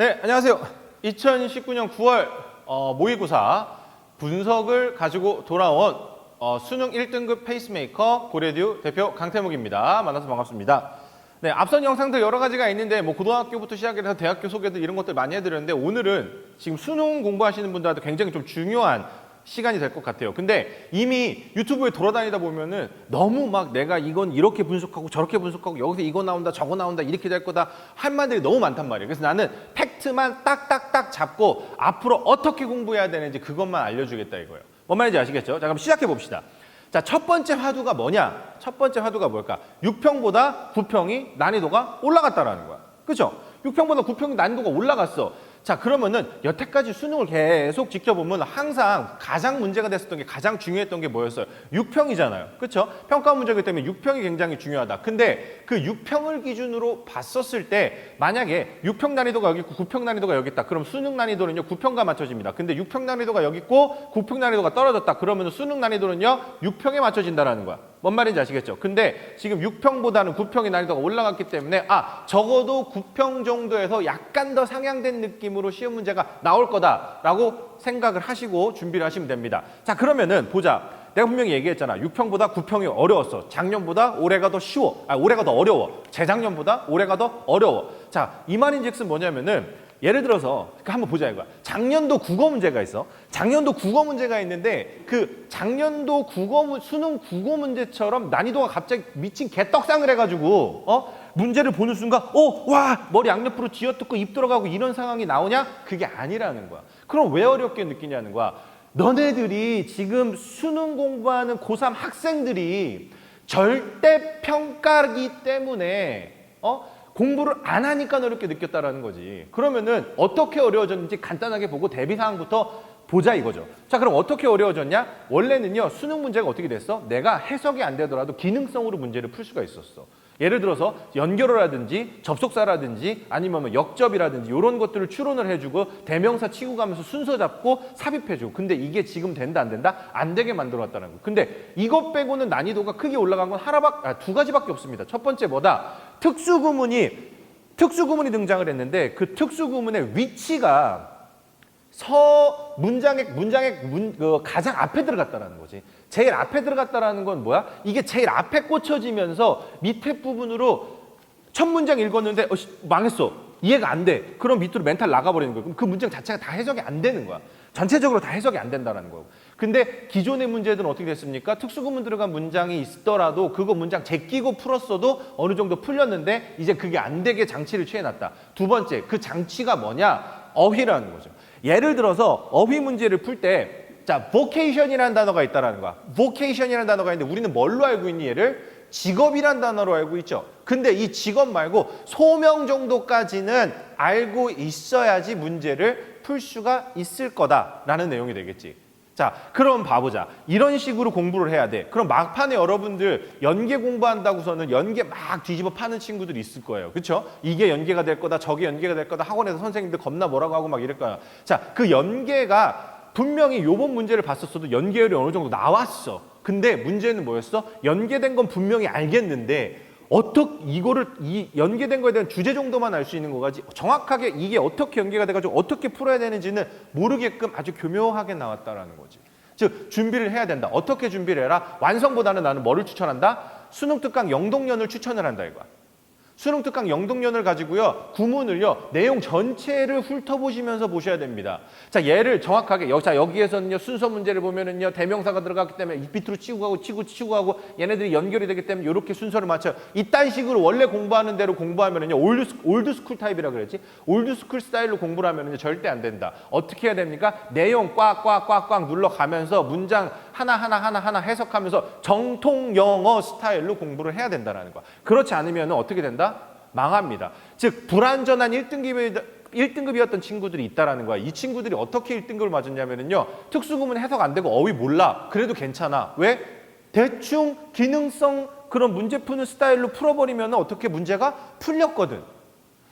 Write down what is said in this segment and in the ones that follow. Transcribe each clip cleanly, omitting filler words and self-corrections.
네, 안녕하세요. 2019년 9월 모의고사 분석을 가지고 돌아온 수능 1등급 페이스메이커 고려대유 대표 강태묵입니다. 만나서 반갑습니다. 네, 앞선 영상들 여러 가지가 있는데 뭐 고등학교부터 시작해서 대학교 소개들 이런 것들 많이 해드렸는데 오늘은 지금 수능 공부하시는 분들한테 굉장히 좀 중요한 시간이 될 것 같아요. 근데 이미 유튜브에 돌아다니다 보면은 너무 막 내가 이건 이렇게 분석하고 저렇게 분석하고 여기서 이거 나온다 저거 나온다 이렇게 될 거다 할 말들이 너무 많단 말이에요. 그래서 나는 팩트만 딱딱딱 잡고 앞으로 어떻게 공부해야 되는지 그것만 알려주겠다 이거예요. 뭔 말인지 아시겠죠? 자, 그럼 시작해 봅시다. 자, 첫 번째 화두가 뭐냐? 첫 번째 화두가 뭘까? 6평보다 9평이 난이도가 올라갔다라는 거야. 그렇죠? 6평보다 9평이 난이도가 올라갔어. 자, 그러면은 여태까지 수능을 계속 지켜보면 항상 가장 문제가 됐었던 게 가장 중요했던 게 뭐였어요? 6평이잖아요. 그렇죠? 평가 문제이기 때문에 6평이 굉장히 중요하다. 근데 그 6평을 기준으로 봤었을 때 만약에 6평 난이도가 여기 있고 9평 난이도가 여기 있다. 그럼 수능 난이도는요 9평과 맞춰집니다. 근데 6평 난이도가 여기 있고 9평 난이도가 떨어졌다. 그러면 수능 난이도는요 6평에 맞춰진다라는 거야. 뭔 말인지 아시겠죠? 근데 지금 6평보다는 9평의 난이도가 올라갔기 때문에 적어도 9평 정도에서 약간 더 상향된 느낌으로 시험 문제가 나올 거다라고 생각을 하시고 준비를 하시면 됩니다. 자, 그러면은 보자. 내가 분명히 얘기했잖아. 6평보다 9평이 어려웠어. 작년보다 올해가 더 쉬워. 올해가 더 어려워. 재작년보다 올해가 더 어려워. 자, 이 말인즉슨 뭐냐면은 예를 들어서 한번 보자 이거야. 작년도 국어 문제가 있어. 작년도 국어 문제가 있는데 그 작년도 수능 국어 문제처럼 난이도가 갑자기 미친 개떡상을 해가지고 문제를 보는 순간 와 머리 양옆으로 쥐어뜯고 입 들어가고 이런 상황이 나오냐? 그게 아니라는 거야. 그럼 왜 어렵게 느끼냐는 거야. 너네들이 지금 수능 공부하는 고3 학생들이 절대평가이기 때문에 공부를 안 하니까 어렵게 느꼈다라는 거지. 그러면은 어떻게 어려워졌는지 간단하게 보고 대비사항부터 보자 이거죠. 자, 그럼 어떻게 어려워졌냐? 원래는요 수능 문제가 어떻게 됐어? 내가 해석이 안 되더라도 기능성으로 문제를 풀 수가 있었어. 예를 들어서 연결어라든지 접속사라든지 아니면 뭐 역접이라든지 이런 것들을 추론을 해주고 대명사 치고 가면서 순서 잡고 삽입해주고. 근데 이게 지금 된다 안 된다? 안 되게 만들어놨다는 거예요. 근데 이것 빼고는 난이도가 크게 올라간 건 두 가지밖에 없습니다. 첫 번째 뭐다? 특수구문이 등장을 했는데 그 특수구문의 위치가 문장의 가장 앞에 들어갔다라는 거지. 제일 앞에 들어갔다라는 건 뭐야? 이게 제일 앞에 꽂혀지면서 밑에 부분으로 첫 문장 읽었는데 망했어. 이해가 안 돼. 그럼 밑으로 멘탈 나가버리는 거야. 그럼 그 문장 자체가 다 해석이 안 되는 거야. 전체적으로 다 해석이 안 된다는 거고. 근데 기존의 문제들은 어떻게 됐습니까? 특수구문 들어간 문장이 있더라도 그거 문장 제끼고 풀었어도 어느 정도 풀렸는데 이제 그게 안 되게 장치를 취해놨다. 두 번째, 그 장치가 뭐냐? 어휘라는 거죠. 예를 들어서 어휘 문제를 풀 때 자, vocation이라는 단어가 있다라는 거야. vocation이라는 단어가 있는데 우리는 뭘로 알고 있니 얘를? 직업이란 단어로 알고 있죠. 근데 이 직업 말고 소명 정도까지는 알고 있어야지 문제를 풀 수가 있을 거다라는 내용이 되겠지. 자, 그럼 봐보자. 이런 식으로 공부를 해야 돼. 그럼 막판에 여러분들 연계 공부한다고서는 연계 막 뒤집어 파는 친구들이 있을 거예요. 그렇죠? 이게 연계가 될 거다, 저게 연계가 될 거다. 학원에서 선생님들 겁나 뭐라고 하고 막 이럴 거야. 자, 그 연계가 분명히 요번 문제를 봤었어도 연계율이 어느 정도 나왔어. 근데 문제는 뭐였어? 연계된 건 분명히 알겠는데 이 연계된 거에 대한 주제 정도만 알 수 있는 거지 정확하게 이게 어떻게 연계가 돼가지고 어떻게 풀어야 되는지는 모르게끔 아주 교묘하게 나왔다라는 거지. 즉 준비를 해야 된다. 어떻게 준비를 해라? 완성보다는 나는 뭐를 추천한다? 수능 특강 영동연을 추천을 한다 이거야. 수능 특강 영동연을 가지고요. 구문을요. 내용 전체를 훑어보시면서 보셔야 됩니다. 자, 얘를 정확하게 여기에서는요. 순서 문제를 보면은요. 대명사가 들어갔기 때문에 밑으로 치고 가고 얘네들이 연결이 되기 때문에 이렇게 순서를 맞춰요. 이딴 식으로 원래 공부하는 대로 공부하면은요. 올드스쿨 타입이라 그랬지. 올드스쿨 스타일로 공부를 하면은요. 절대 안 된다. 어떻게 해야 됩니까? 내용 꽉 눌러가면서 문장 하나 해석하면서 정통 영어 스타일로 공부를 해야 된다는 거야. 그렇지 않으면 어떻게 된다? 망합니다. 즉 불완전한 1등급이었던 친구들이 있다라는 거야. 이 친구들이 어떻게 1등급을 맞았냐면요. 특수구문 해석 안 되고 어휘 몰라. 그래도 괜찮아. 왜? 대충 기능성 그런 문제 푸는 스타일로 풀어버리면 어떻게 문제가 풀렸거든.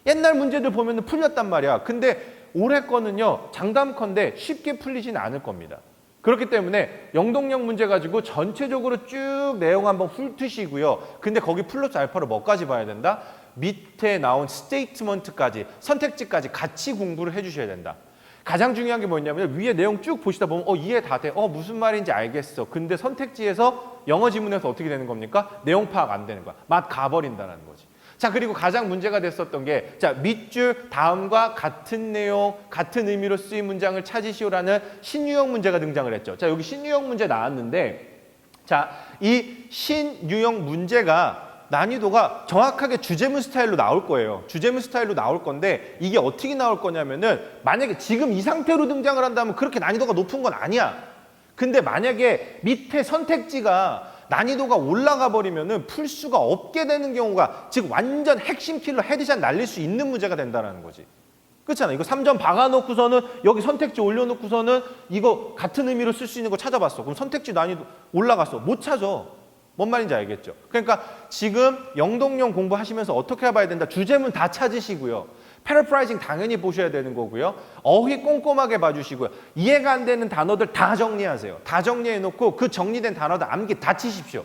옛날 문제들 보면 풀렸단 말이야. 근데 올해 거는요. 장담컨대 쉽게 풀리지는 않을 겁니다. 그렇기 때문에 영동형 문제 가지고 전체적으로 쭉 내용 한번 훑으시고요. 근데 거기 플러스 알파로 뭐까지 봐야 된다? 밑에 나온 스테이트먼트까지, 선택지까지 같이 공부를 해주셔야 된다. 가장 중요한 게 뭐냐면 위에 내용 쭉 보시다 보면 이해 다 돼. 무슨 말인지 알겠어. 근데 선택지에서 영어 지문에서 어떻게 되는 겁니까? 내용 파악 안 되는 거야. 맛 가버린다는 거지. 자, 그리고 가장 문제가 됐었던 게 자, 밑줄 다음과 같은 내용, 같은 의미로 쓰인 문장을 찾으시오라는 신유형 문제가 등장을 했죠. 자, 여기 신유형 문제 나왔는데 자, 이 신유형 문제가 난이도가 정확하게 주제문 스타일로 나올 거예요. 주제문 스타일로 나올 건데 이게 어떻게 나올 거냐면은 만약에 지금 이 상태로 등장을 한다면 그렇게 난이도가 높은 건 아니야. 근데 만약에 밑에 선택지가 난이도가 올라가 버리면은 풀 수가 없게 되는 경우가 즉 완전 핵심 킬러 헤드샷 날릴 수 있는 문제가 된다는 거지. 그렇잖아. 이거 3점 박아놓고서는 여기 선택지 올려놓고서는 이거 같은 의미로 쓸 수 있는 거 찾아봤어. 그럼 선택지 난이도 올라갔어. 못 찾아. 뭔 말인지 알겠죠? 그러니까 지금 영동형 공부하시면서 어떻게 해봐야 된다? 주제문 다 찾으시고요. 패러프라이징 당연히 보셔야 되는 거고요. 어휘 꼼꼼하게 봐주시고요. 이해가 안 되는 단어들 다 정리하세요. 다 정리해놓고 그 정리된 단어들 암기 다 치십시오.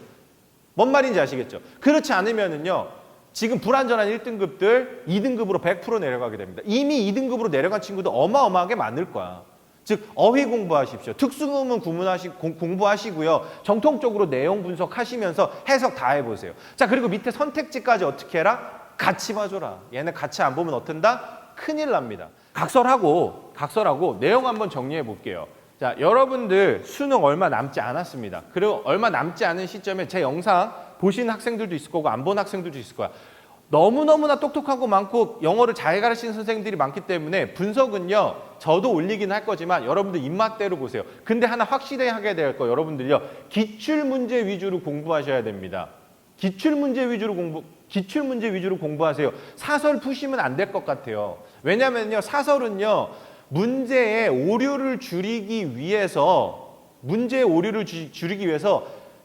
뭔 말인지 아시겠죠? 그렇지 않으면은요. 지금 불완전한 1등급들 2등급으로 100% 내려가게 됩니다. 이미 2등급으로 내려간 친구도 어마어마하게 많을 거야. 즉 어휘 공부하십시오. 특수구문 공부하시고요. 정통적으로 내용 분석하시면서 해석 다 해보세요. 자, 그리고 밑에 선택지까지 어떻게 해라? 같이 봐줘라. 얘네 같이 안 보면 어떤다? 큰일 납니다. 각설하고 내용 한번 정리해 볼게요. 자, 여러분들 수능 얼마 남지 않았습니다. 그리고 얼마 남지 않은 시점에 제 영상 보신 학생들도 있을 거고 안 본 학생들도 있을 거야. 너무너무나 똑똑하고 많고 영어를 잘 가르치는 선생님들이 많기 때문에 분석은요. 저도 올리긴 할 거지만 여러분들 입맛대로 보세요. 근데 하나 확실히 하게 될 거 여러분들요. 기출문제 위주로 공부하셔야 됩니다. 기출문제 위주로 공부하세요. 사설 푸시면 안 될 것 같아요. 왜냐면요. 사설은요. 문제의 오류를 줄이기 위해서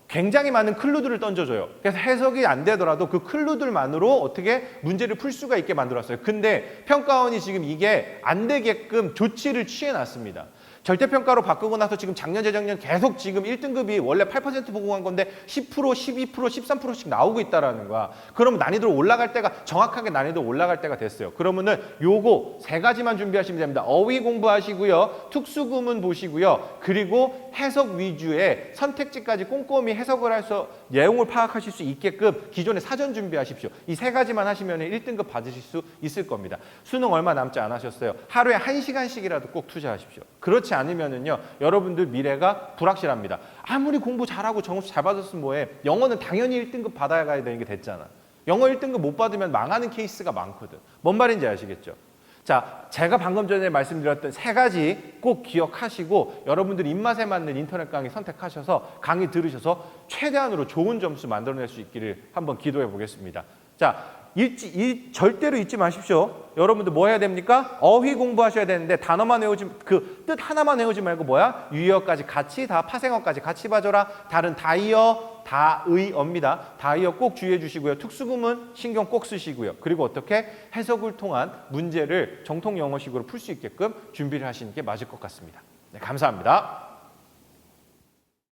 굉장히 많은 클루들을 던져줘요. 그래서 해석이 안 되더라도 그 클루들만으로 어떻게 문제를 풀 수가 있게 만들었어요. 근데 평가원이 지금 이게 안 되게끔 조치를 취해놨습니다. 절대평가로 바꾸고 나서 지금 작년, 재작년 계속 지금 1등급이 원래 8% 보고 간 건데 10%, 12%, 13%씩 나오고 있다라는 거야. 그러면 난이도 올라갈 때가 정확하게 난이도 올라갈 때가 됐어요. 그러면은 요거 세 가지만 준비하시면 됩니다. 어휘 공부하시고요. 특수구문 보시고요. 그리고 해석 위주의 선택지까지 꼼꼼히 해석을 해서 내용을 파악하실 수 있게끔 기존에 사전 준비하십시오. 이 세 가지만 하시면 1등급 받으실 수 있을 겁니다. 수능 얼마 남지 않으셨어요. 하루에 1시간씩이라도 꼭 투자하십시오. 그렇지 않으면은요, 여러분들 미래가 불확실합니다. 아무리 공부 잘하고 점수 잘 받았으면 뭐해. 영어는 당연히 1등급 받아야 가야 되는 게 됐잖아. 영어 1등급 못 받으면 망하는 케이스가 많거든. 뭔 말인지 아시겠죠? 자, 제가 방금 전에 말씀드렸던 세 가지 꼭 기억하시고 여러분들 입맛에 맞는 인터넷 강의 선택하셔서 강의 들으셔서 최대한으로 좋은 점수 만들어낼 수 있기를 한번 기도해 보겠습니다. 자, 절대로 잊지 마십시오. 여러분들 뭐 해야 됩니까? 어휘 공부하셔야 되는데 단어만 외우지, 그 뜻 하나만 외우지 말고 뭐야? 유의어까지 같이 다 파생어까지 같이 봐줘라. 다른 다이어, 다의어입니다. 다이어 꼭 주의해 주시고요. 특수구문 신경 꼭 쓰시고요. 그리고 어떻게 해석을 통한 문제를 정통 영어식으로 풀 수 있게끔 준비를 하시는 게 맞을 것 같습니다. 네, 감사합니다.